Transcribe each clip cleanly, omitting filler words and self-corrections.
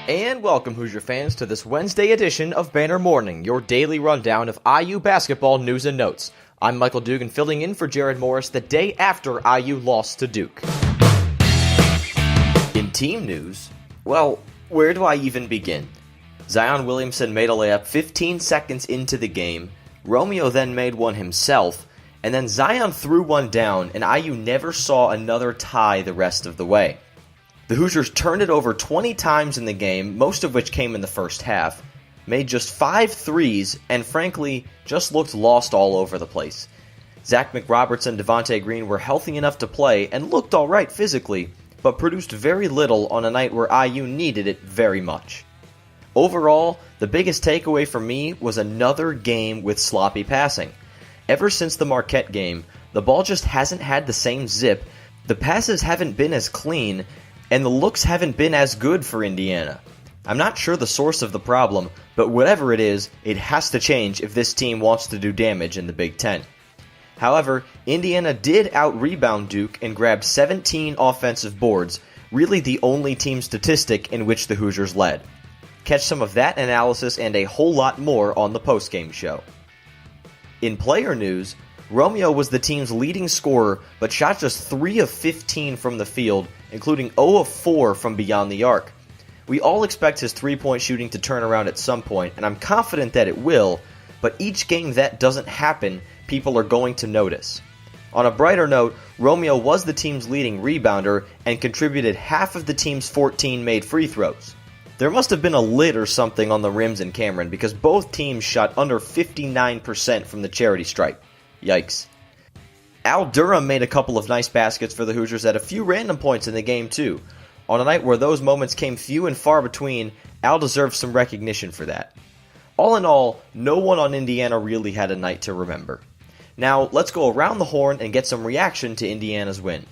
And welcome, Hoosier fans, to this Wednesday edition of Banner Morning, your daily rundown of IU basketball news and notes. I'm Michael Dugan, filling in for Jerod Morris the day after IU lost to Duke. In team news, well, where do I even begin? Zion Williamson made a layup 15 seconds into the game, Romeo then made one himself, and then Zion threw one down, and IU never saw another tie the rest of the way. The Hoosiers turned it over 20 times in the game, most of which came in the first half, made just 5 threes, and frankly, just looked lost all over the place. Zach McRoberts and Devontae Green were healthy enough to play and looked alright physically, but produced very little on a night where IU needed it very much. Overall, the biggest takeaway for me was another game with sloppy passing. Ever since the Marquette game, the ball just hasn't had the same zip, the passes haven't been as clean, and the looks haven't been as good for Indiana. I'm not sure the source of the problem, but whatever it is, it has to change if this team wants to do damage in the Big Ten. However, Indiana did out-rebound Duke and grabbed 17 offensive boards, really the only team statistic in which the Hoosiers led. Catch some of that analysis and a whole lot more on the postgame show. In player news, Romeo was the team's leading scorer, but shot just 3 of 15 from the field, including 0 of 4 from beyond the arc. We all expect his three-point shooting to turn around at some point, and I'm confident that it will, but each game that doesn't happen, people are going to notice. On a brighter note, Romeo was the team's leading rebounder and contributed half of the team's 14 made free throws. There must have been a lid or something on the rims in Cameron because both teams shot under 59% from the charity stripe. Yikes. Al Durham made a couple of nice baskets for the Hoosiers at a few random points in the game too. On a night where those moments came few and far between, Al deserves some recognition for that. All in all, no one on Indiana really had a night to remember. Now, let's go around the horn and get some reaction to Indiana's win.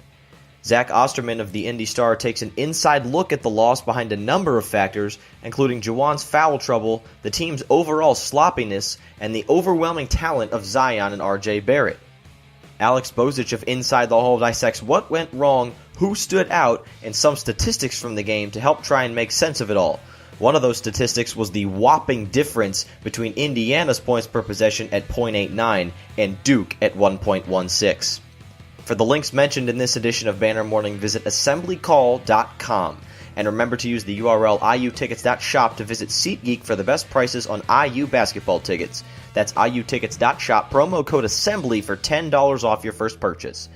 Zach Osterman of the Indy Star takes an inside look at the loss behind a number of factors, including Juwan's foul trouble, the team's overall sloppiness, and the overwhelming talent of Zion and RJ Barrett. Alex Bozich of Inside the Hall dissects what went wrong, who stood out, and some statistics from the game to help try and make sense of it all. One of those statistics was the whopping difference between Indiana's points per possession at .89 and Duke at 1.16. For the links mentioned in this edition of Banner Morning, visit assemblycall.com. And remember to use the URL iutickets.shop to visit SeatGeek for the best prices on IU basketball tickets. That's iutickets.shop, promo code ASSEMBLY for $10 off your first purchase.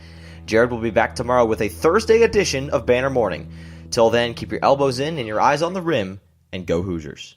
Jerod will be back tomorrow with a Thursday edition of Banner Morning. Till then, keep your elbows in and your eyes on the rim, and go Hoosiers.